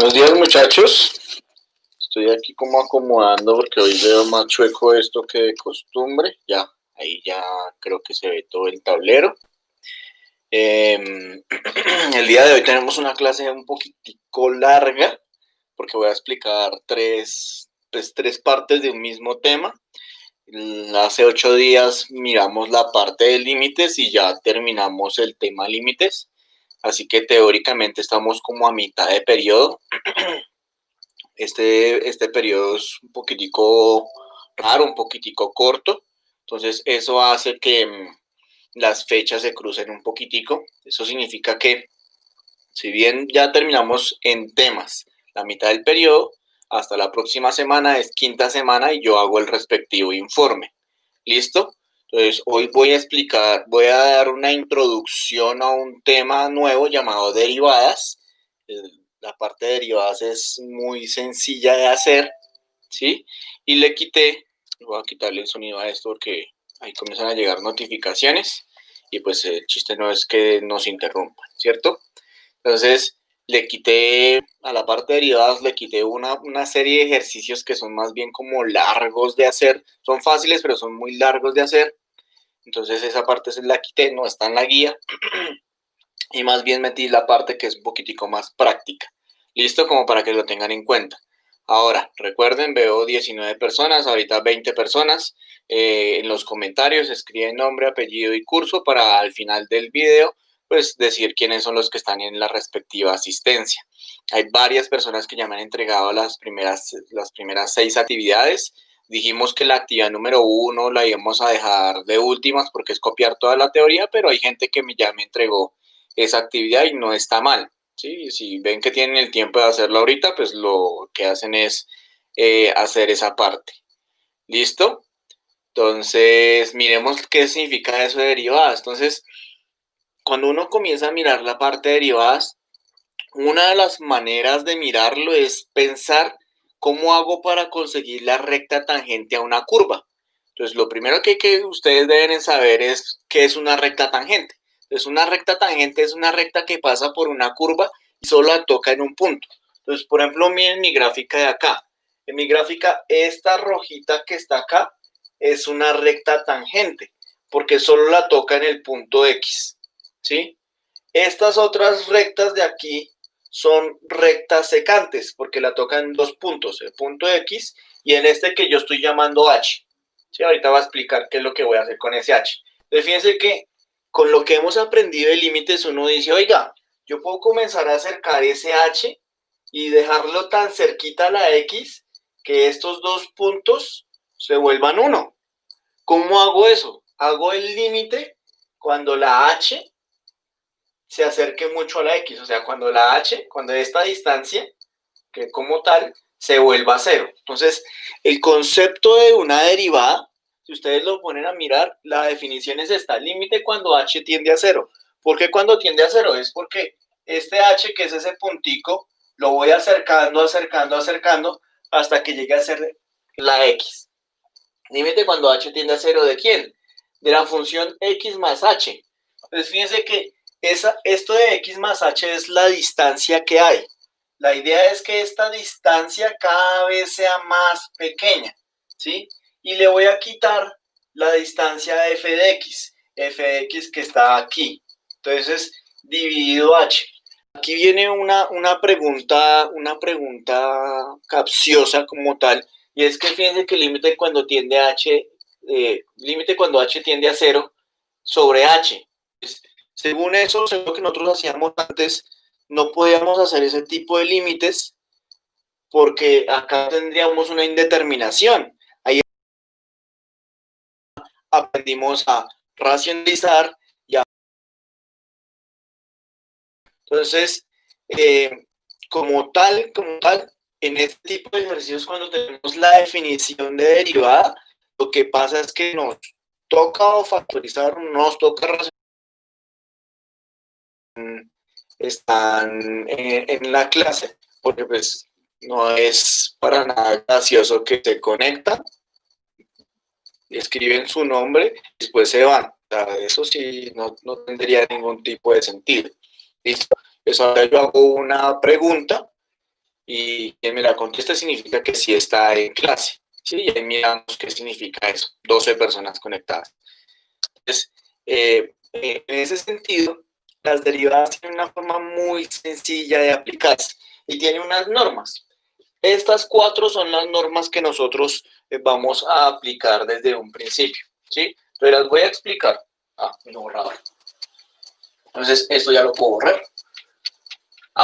Buenos días, muchachos. Estoy aquí como acomodando porque hoy veo más chueco esto que de costumbre. Ya, ahí ya creo que se ve todo el tablero. El día de hoy tenemos una clase un poquitico larga porque voy a explicar tres partes de un mismo tema. Hace 8 días miramos la parte de límites y ya terminamos el tema límites. Así que teóricamente estamos como a mitad de periodo. Este periodo es un poquitico raro, un poquitico corto, entonces eso hace que las fechas se crucen un poquitico. Eso significa que si bien ya terminamos en temas la mitad del periodo, hasta la próxima semana es quinta semana y yo hago el respectivo informe. ¿Listo? Entonces hoy voy a dar una introducción a un tema nuevo llamado derivadas. La parte de derivadas es muy sencilla de hacer, ¿sí? Y voy a quitarle el sonido a esto porque ahí comienzan a llegar notificaciones y pues el chiste no es que nos interrumpan, ¿cierto? Entonces le quité a la parte de derivadas, le quité una serie de ejercicios que son más bien como largos de hacer, son fáciles pero son muy largos de hacer, entonces esa parte se la quité, no está en la guía y más bien metí la parte que es un poquitico más práctica. Listo, como para que lo tengan en cuenta. Ahora, recuerden, veo 19 personas, ahorita 20 personas. En los comentarios escriben nombre, apellido y curso para al final del video pues decir quiénes son los que están en la respectiva asistencia. Hay varias personas que ya me han entregado las primeras 6 actividades. Dijimos que la actividad número 1 la íbamos a dejar de últimas porque es copiar toda la teoría, pero hay gente que ya me entregó esa actividad y no está mal, ¿sí? Si ven que tienen el tiempo de hacerlo ahorita, pues lo que hacen es hacer esa parte. ¿Listo? Entonces, miremos qué significa eso de derivadas. Entonces, cuando uno comienza a mirar la parte de derivadas, una de las maneras de mirarlo es pensar cómo hago para conseguir la recta tangente a una curva. Entonces, lo primero que ustedes deben saber es qué es una recta tangente. Entonces, una recta tangente es una recta que pasa por una curva y solo la toca en un punto. Entonces, por ejemplo, miren mi gráfica de acá. En mi gráfica, esta rojita que está acá es una recta tangente, porque solo la toca en el punto X, ¿sí? Estas otras rectas de aquí son rectas secantes, porque la tocan en 2 puntos, el punto X y en este que yo estoy llamando H. ¿Sí? Ahorita voy a explicar qué es lo que voy a hacer con ese H. Entonces, fíjense que con lo que hemos aprendido de límites, uno dice, oiga, yo puedo comenzar a acercar ese H y dejarlo tan cerquita a la X que estos 2 puntos se vuelvan 1. ¿Cómo hago eso? Hago el límite cuando la H se acerque mucho a la X, o sea, cuando esta distancia, que como tal, se vuelva a 0. Entonces, el concepto de una derivada, si ustedes lo ponen a mirar, la definición es esta, límite cuando h tiende a 0. ¿Por qué cuando tiende a 0? Es porque este h, que es ese puntico, lo voy acercando, hasta que llegue a ser la x. Límite cuando h tiende a 0, ¿de quién? De la función x más h. Entonces, fíjense que esto de x más h es la distancia que hay. La idea es que esta distancia cada vez sea más pequeña, ¿sí? Y le voy a quitar la distancia de f de x que está aquí. Entonces, dividido h. Aquí viene una pregunta capciosa como tal, y es que fíjense que el límite cuando tiende a h, límite cuando h tiende a 0 sobre h. Según eso, según lo que nosotros hacíamos antes, no podíamos hacer ese tipo de límites porque acá tendríamos una indeterminación. Ahí aprendimos a racionalizar y a... Entonces, como tal, en este tipo de ejercicios cuando tenemos la definición de derivada, lo que pasa es que nos toca factorizar, nos toca racionalizar. Están en la clase, porque pues no es para nada gracioso que se conectan, escriben su nombre y después se van. O sea, eso sí no tendría ningún tipo de sentido. ¿Listo? Pues ahora yo hago una pregunta Y quien me la conteste significa que sí está en clase. ¿Sí? Y ahí miramos qué significa eso. 12 personas conectadas. Entonces, en ese sentido, las derivadas tienen una forma muy sencilla de aplicarse y tienen unas normas. Estas 4 son las normas que nosotros vamos a aplicar desde un principio. ¿Sí? Entonces las voy a explicar. No borrador. Entonces, esto ya lo puedo borrar.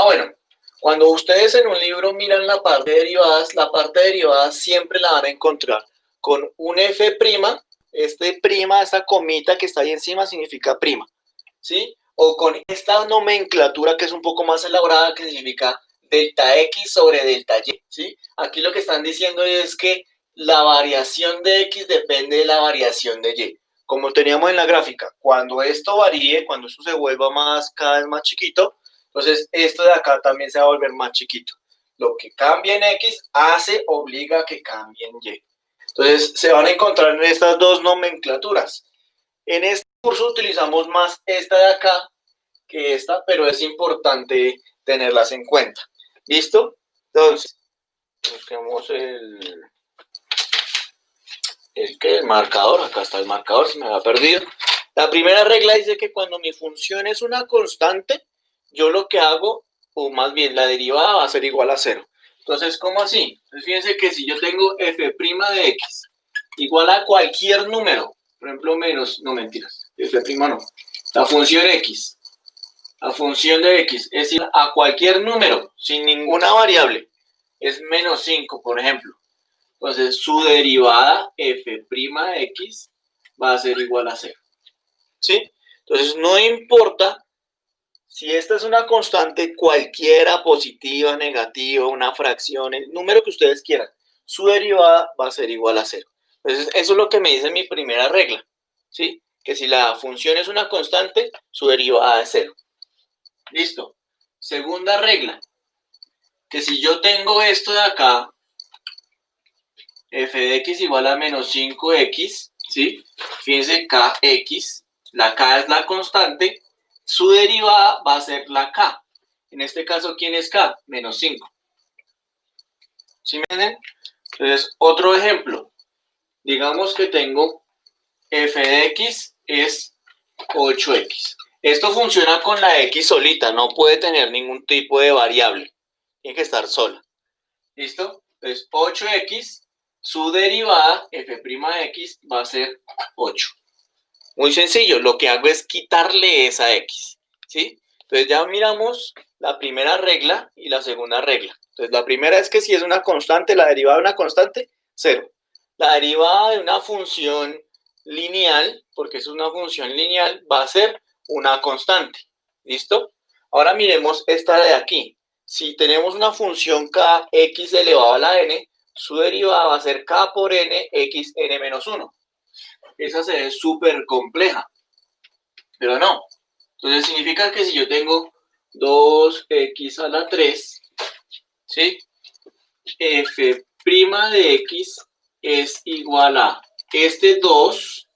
Bueno, cuando ustedes en un libro miran la parte de derivadas siempre la van a encontrar con un F', esta comita que está ahí encima significa prima, ¿sí? O con esta nomenclatura que es un poco más elaborada que significa delta X sobre delta Y, ¿sí? Aquí lo que están diciendo es que la variación de X depende de la variación de Y. Como teníamos en la gráfica, cuando esto varíe, cuando esto se vuelva cada vez más chiquito, entonces esto de acá también se va a volver más chiquito. Lo que cambia en X obliga a que cambie en Y. Entonces se van a encontrar en estas dos nomenclaturas. En este curso utilizamos más esta de acá que esta, pero es importante tenerlas en cuenta. ¿Listo? Entonces, busquemos el marcador. Acá está el marcador, se me había perdido. La primera regla dice que cuando mi función es una constante, yo lo que hago, o más bien la derivada va a ser igual a 0. Entonces, ¿cómo así? Pues fíjense que si yo tengo f' de x igual a cualquier número, por ejemplo, menos, no mentiras, f' no, la función x, la función de x es igual a cualquier número, sin ninguna variable, es menos 5, por ejemplo. Entonces, su derivada f' de x va a ser igual a 0. ¿Sí? Entonces, no importa si esta es una constante cualquiera, positiva, negativa, una fracción, el número que ustedes quieran, su derivada va a ser igual a 0. Entonces, eso es lo que me dice mi primera regla, ¿sí? Que si la función es una constante, su derivada es 0. Listo. Segunda regla, que si yo tengo esto de acá, f de x igual a menos 5x, ¿sí? Fíjense, kx, la k es la constante, su derivada va a ser la k. En este caso, ¿quién es k? Menos 5. ¿Sí me entienden? Entonces, otro ejemplo. Digamos que tengo f de x es 8x. Esto funciona con la x solita, no puede tener ningún tipo de variable. Tiene que estar sola. ¿Listo? Entonces, 8x, su derivada, f' de x, va a ser 8. Muy sencillo, lo que hago es quitarle esa x, ¿sí? Entonces ya miramos la primera regla y la segunda regla. Entonces la primera es que si es una constante, la derivada de una constante, 0. La derivada de una función lineal, porque es una función lineal, va a ser una constante. ¿Listo? Ahora miremos esta de aquí. Si tenemos una función k, x elevado a la n, su derivada va a ser k por n, x n menos 1. Esa se ve súper compleja, pero no. Entonces significa que si yo tengo 2x a la 3, ¿sí? f' de x es igual a este 2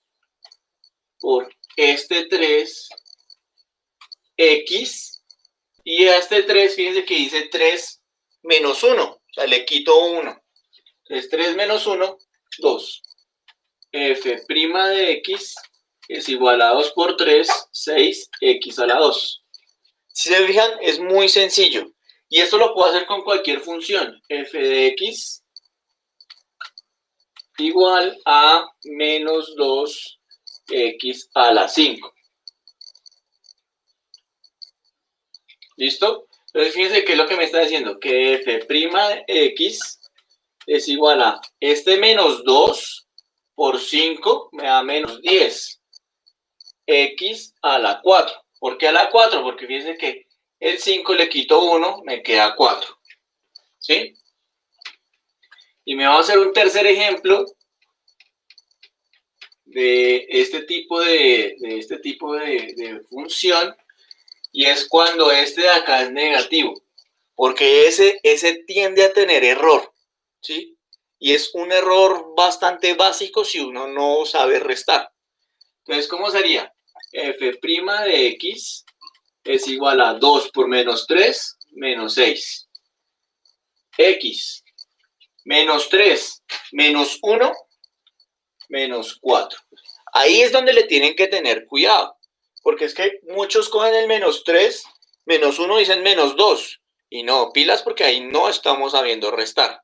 por este 3 x, y a este 3, fíjense que dice 3 menos 1, o sea, le quito 1. Entonces 3 menos 1, 2. f' de x es igual a 2 por 3, 6x a la 2. Si se fijan, es muy sencillo. Y esto lo puedo hacer con cualquier función. F de x igual a menos 2x a la 5. ¿Listo? Entonces fíjense qué es lo que me está diciendo. Que f' de x es igual a este menos 2 por 5 me da menos 10. X a la 4. ¿Por qué a la 4? Porque fíjense que el 5 le quito 1, me queda 4. ¿Sí? Y me va a hacer un tercer ejemplo de este tipo de función, y es cuando este de acá es negativo, porque ese tiende a tener error, ¿sí? Y es un error bastante básico si uno no sabe restar. Entonces, ¿cómo sería? F' de x es igual a 2 por menos 3 menos 6. x, menos 3, menos 1, menos 4. Ahí es donde le tienen que tener cuidado, porque es que muchos cogen el menos 3, menos 1, dicen menos 2, y no, pilas porque ahí no estamos sabiendo restar.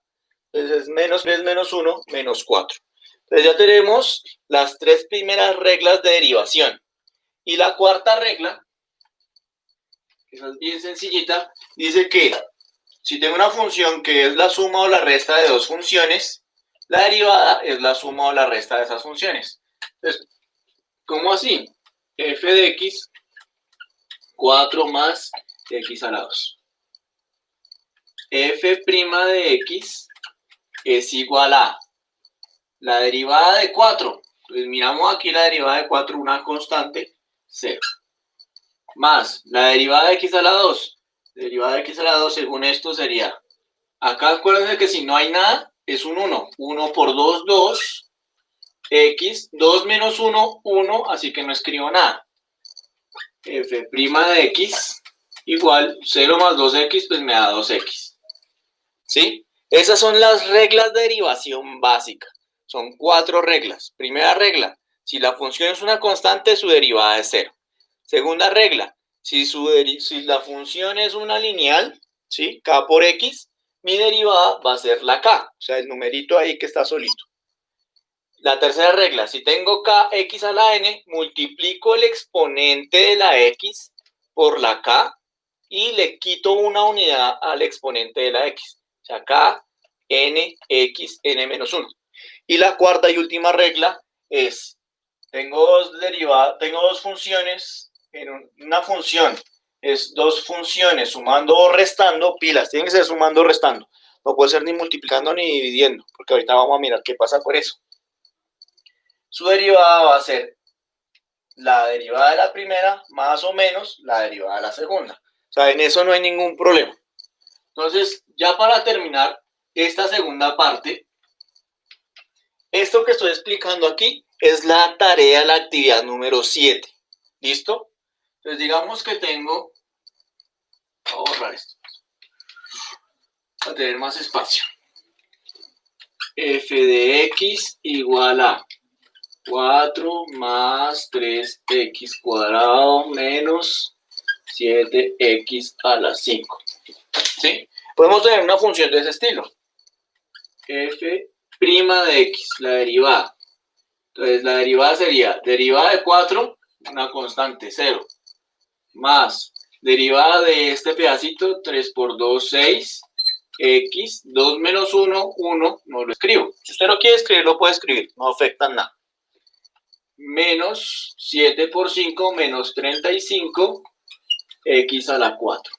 Entonces es menos 3, menos 1, menos 4. Entonces ya tenemos las tres primeras reglas de derivación. Y la cuarta regla, que es bien sencillita, dice que si tengo una función que es la suma o la resta de dos funciones, la derivada es la suma o la resta de esas funciones. Entonces, ¿cómo así? F de x, 4 más x a la 2. F' de x es igual a la derivada de 4. Entonces miramos aquí la derivada de 4, una constante, 0. Más la derivada de x a la 2. Derivada de x a la 2, según esto, sería... Acá acuérdense que si no hay nada, es un 1. 1 por 2, 2. X, 2 menos 1, 1, así que no escribo nada. F' de x igual 0 más 2x, pues me da 2x. ¿Sí? Esas son las reglas de derivación básica. Son 4 reglas. Primera regla, si la función es una constante, su derivada es 0. Segunda regla, si la función es una lineal, ¿sí? K por x, mi derivada va a ser la k, o sea, el numerito ahí que está solito. La tercera regla, si tengo kx a la n, multiplico el exponente de la x por la k y le quito una unidad al exponente de la x. O sea, k, n, x, n menos 1. Y la cuarta y última regla es, tengo dos funciones, en una función es dos funciones sumando o restando, pilas, tienen que ser sumando o restando. No puede ser ni multiplicando ni dividiendo, porque ahorita vamos a mirar qué pasa por eso. Su derivada va a ser la derivada de la primera más o menos la derivada de la segunda. O sea, en eso no hay ningún problema. Entonces, ya para terminar esta segunda parte, esto que estoy explicando aquí es la tarea, la actividad número 7. ¿Listo? Entonces, digamos que tengo... Voy a borrar esto para tener más espacio. F de x igual a 4 más 3x cuadrado menos 7x a la 5. ¿Sí? Podemos tener una función de ese estilo. F' de x, la derivada. Entonces la derivada sería derivada de 4, una constante, 0. Más derivada de este pedacito, 3 por 2, 6. X, 2 menos 1, 1, no lo escribo. Si usted lo quiere escribir, lo puede escribir, no afecta en nada. Menos 7 por 5, menos 35, x a la 4.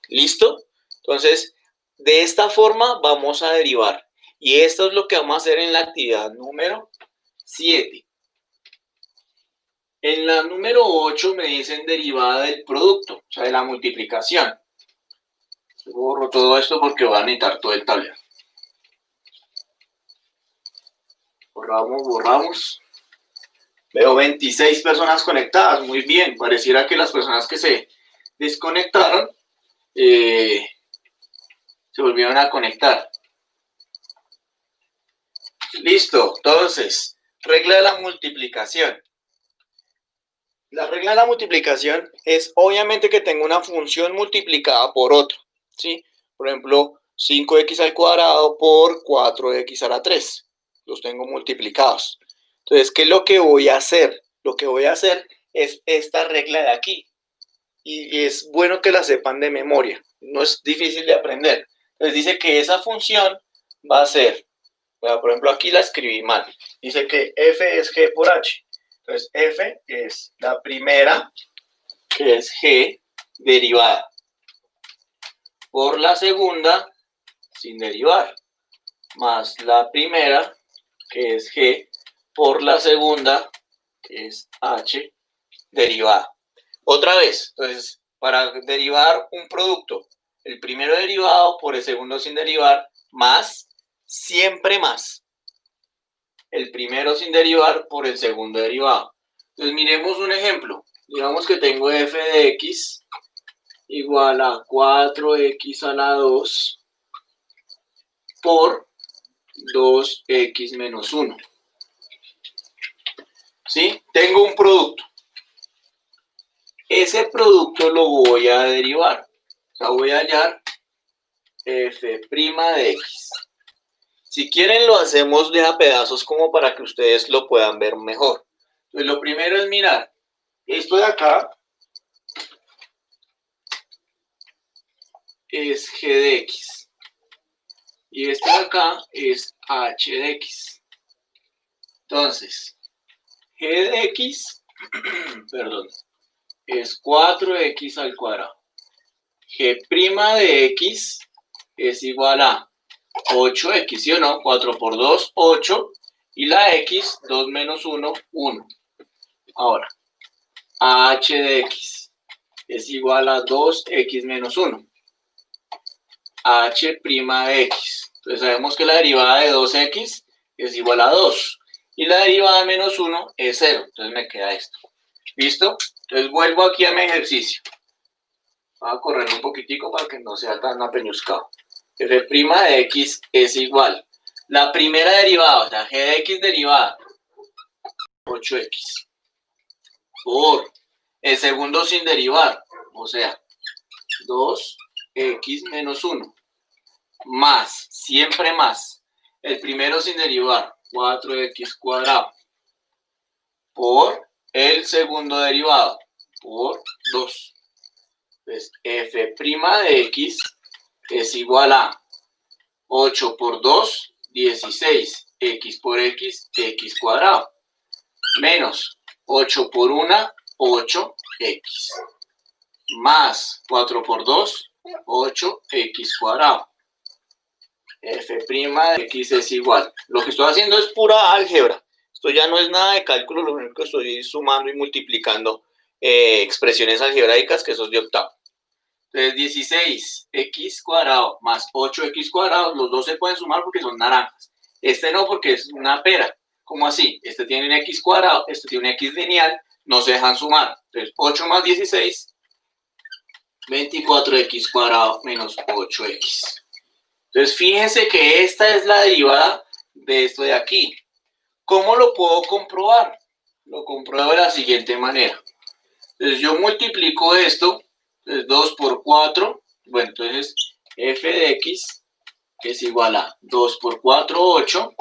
¿Listo? Entonces, de esta forma vamos a derivar. Y esto es lo que vamos a hacer en la actividad número 7. En la número 8 me dicen derivada del producto, o sea, de la multiplicación. Yo borro todo esto porque voy a necesitar todo el tablero. Borramos. Veo 26 personas conectadas, muy bien. Pareciera que las personas que se desconectaron se volvieron a conectar. Listo, entonces, regla de la multiplicación. La regla de la multiplicación es obviamente que tengo una función multiplicada por otra, ¿sí? Por ejemplo, 5x al cuadrado por 4x a la 3. Los tengo multiplicados. Entonces, ¿qué es lo que voy a hacer? Lo que voy a hacer es esta regla de aquí. Y es bueno que la sepan de memoria. No es difícil de aprender. Entonces dice que esa función va a ser, bueno, por ejemplo, aquí la escribí mal. Dice que f es g por h. Entonces, f es la primera, que es g, derivada, por la segunda, sin derivar, más la primera, que es g, por la segunda, que es h, derivada. Otra vez, entonces, para derivar un producto, el primero derivado por el segundo sin derivar, más, siempre más. El primero sin derivar por el segundo derivado. Entonces miremos un ejemplo. Digamos que tengo f de x igual a 4x a la 2 por 2x menos 1. ¿Sí? Tengo un producto. Ese producto lo voy a derivar. O sea, voy a hallar f' de x. Si quieren lo hacemos de a pedazos como para que ustedes lo puedan ver mejor. Entonces lo primero es mirar. Esto de acá es g de x. Y esto de acá es h de x. Entonces, g de x, perdón, es 4x al cuadrado. G' de x es igual a 8x, ¿sí o no? 4 por 2, 8. Y la x, 2 menos 1, 1. Ahora, h de x es igual a 2x menos 1. h' de x. Entonces sabemos que la derivada de 2x es igual a 2. Y la derivada de menos 1 es 0. Entonces me queda esto. ¿Listo? Entonces vuelvo aquí a mi ejercicio. Voy a correr un poquitico para que no sea tan apeñuscado. F' de x es igual. La primera derivada, o sea, g de x derivada, 8x. Por el segundo sin derivar, o sea, 2x menos 1. Más, siempre más. El primero sin derivar, 4x cuadrado. Por el segundo derivado, por 2. Entonces, f' de x es igual a 8 por 2, 16. X por x, x cuadrado. Menos 8 por 1, 8x. Más 4 por 2, 8x cuadrado. F' de x es igual. Lo que estoy haciendo es pura álgebra. Esto ya no es nada de cálculo, lo único que estoy sumando y multiplicando expresiones algebraicas, que eso es de octavo. Entonces 16x cuadrado más 8x cuadrado, los dos se pueden sumar porque son naranjas. Este no, porque es una pera. ¿Cómo así? Este tiene un x cuadrado, este tiene un x lineal, no se dejan sumar. Entonces 8 más 16, 24x cuadrado menos 8x. Entonces fíjense que esta es la derivada de esto de aquí. ¿Cómo lo puedo comprobar? Lo compruebo de la siguiente manera. Entonces yo multiplico esto, entonces 2 por 4, bueno, entonces f de x es igual a 2 por 4, 8,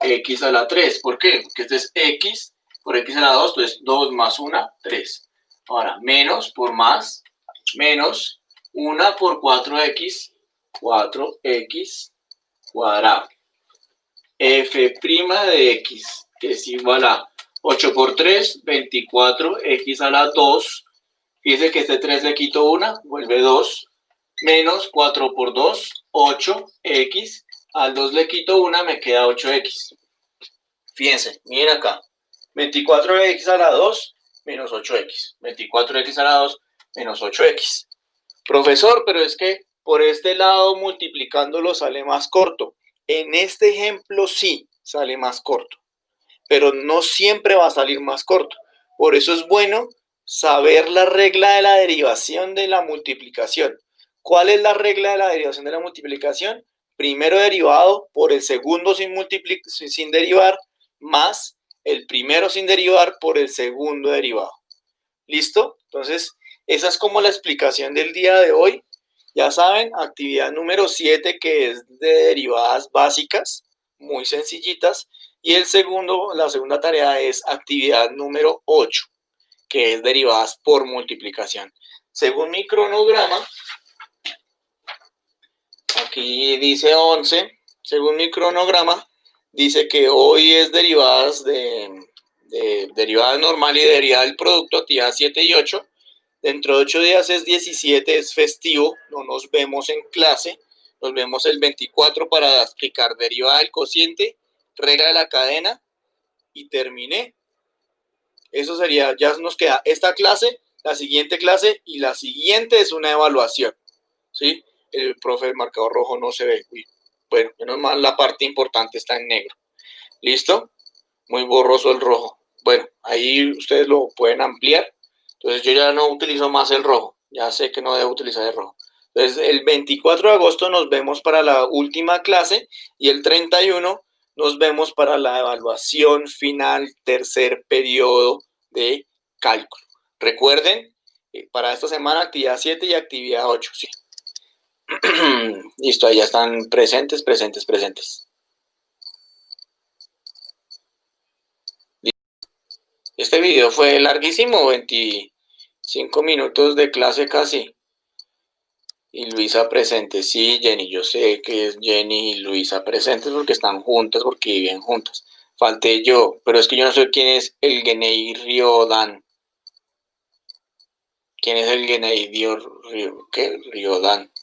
x a la 3. ¿Por qué? Porque este es x por x a la 2, entonces 2 más 1, 3. Ahora, menos por más, menos 1 por 4x, 4x cuadrado. F' de x es igual a 8 por 3, 24, x a la 2. Fíjense que este 3 le quito 1, vuelve 2, menos 4 por 2, 8x, al 2 le quito 1, me queda 8x. Fíjense, miren acá, 24x a la 2, menos 8x, 24x a la 2, menos 8x. Profesor, pero es que por este lado multiplicándolo sale más corto. En este ejemplo sí sale más corto, pero no siempre va a salir más corto. Por eso es bueno saber la regla de la derivación de la multiplicación. ¿Cuál es la regla de la derivación de la multiplicación? Primero derivado por el segundo sin derivar, más el primero sin derivar por el segundo derivado. ¿Listo? Entonces, esa es como la explicación del día de hoy. Ya saben, actividad número 7, que es de derivadas básicas, muy sencillitas. Y la segunda tarea es actividad número 8, que es derivadas por multiplicación. Según mi cronograma, aquí dice 11, según mi cronograma, dice que hoy es derivadas de derivada normal y derivada del producto, actividad 7 y 8. Dentro de 8 días es 17, es festivo, no nos vemos en clase. Nos vemos el 24 para explicar derivada del cociente, regla de la cadena y terminé. Eso sería, ya nos queda esta clase, la siguiente clase y la siguiente es una evaluación. ¿Sí? El profe del marcador rojo no se ve. Bueno, menos mal la parte importante está en negro. ¿Listo? Muy borroso el rojo. Bueno, ahí ustedes lo pueden ampliar. Entonces yo ya no utilizo más el rojo. Ya sé que no debo utilizar el rojo. Entonces, el 24 de agosto nos vemos para la última clase y el 31 nos vemos para la evaluación final, tercer periodo de cálculo. Recuerden, para esta semana actividad 7 y actividad 8. ¿Sí? Listo, ahí ya están presentes. Este video fue larguísimo, 25 minutos de clase casi. Y Luisa presente, sí, Jenny, yo sé que es Jenny y Luisa presentes porque están juntas, porque viven juntas. Falté yo, pero es que yo no sé quién es el Genei Riodan. ¿Quién es el Genei Riodan?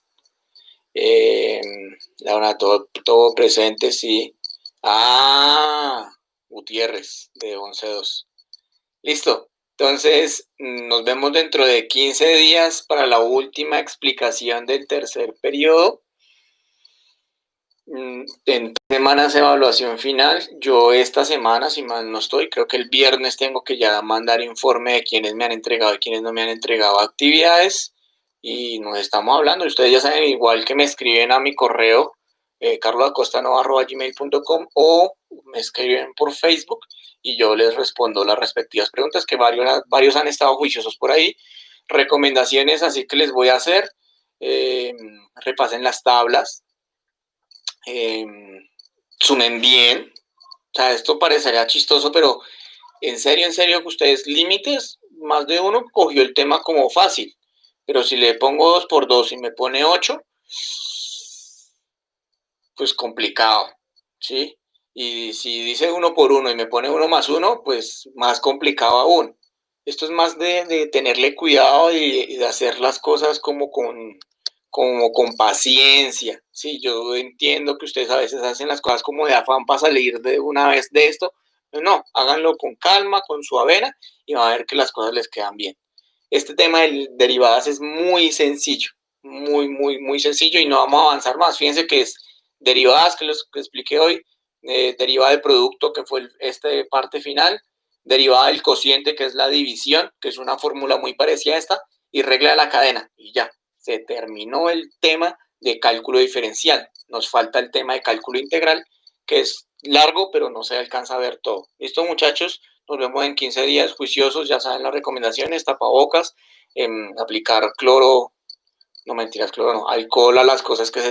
Ahora todo presente, sí. Ah, Gutiérrez, de 11-2. Listo. Entonces, nos vemos dentro de 15 días para la última explicación del tercer periodo. En semanas evaluación final. Yo esta semana, si mal no estoy, creo que el viernes tengo que ya mandar informe de quiénes me han entregado y quiénes no me han entregado actividades. Y nos estamos hablando. Ustedes ya saben, igual que me escriben a mi correo carloacostano@gmail.com o me escriben por Facebook y yo les respondo las respectivas preguntas, que varios han estado juiciosos por ahí. Recomendaciones así que les voy a hacer. Repasen las tablas. Sumen bien. O sea, esto parecería chistoso, pero en serio que ustedes límites, más de uno cogió el tema como fácil. Pero si le pongo 2x2 y me pone 8, pues complicado, ¿sí? Y si dice 1x1 y me pone 1+1, pues más complicado aún. Esto es más de tenerle cuidado y de hacer las cosas como con paciencia. Sí, yo entiendo que ustedes a veces hacen las cosas como de afán para salir de una vez de esto. No, háganlo con calma, con su avena y van a ver que las cosas les quedan bien. Este tema de derivadas es muy sencillo, muy sencillo y no vamos a avanzar más. Fíjense que es derivadas, que les expliqué hoy, derivada del producto, que fue esta parte final, derivada del cociente, que es la división, que es una fórmula muy parecida a esta, y regla de la cadena, y ya, se terminó el tema de cálculo diferencial. Nos falta el tema de cálculo integral, que es largo, pero no se alcanza a ver todo. ¿Listo, muchachos? Nos vemos en 15 días juiciosos, ya saben las recomendaciones, tapabocas, aplicar cloro, no mentiras, cloro no, alcohol a las cosas que se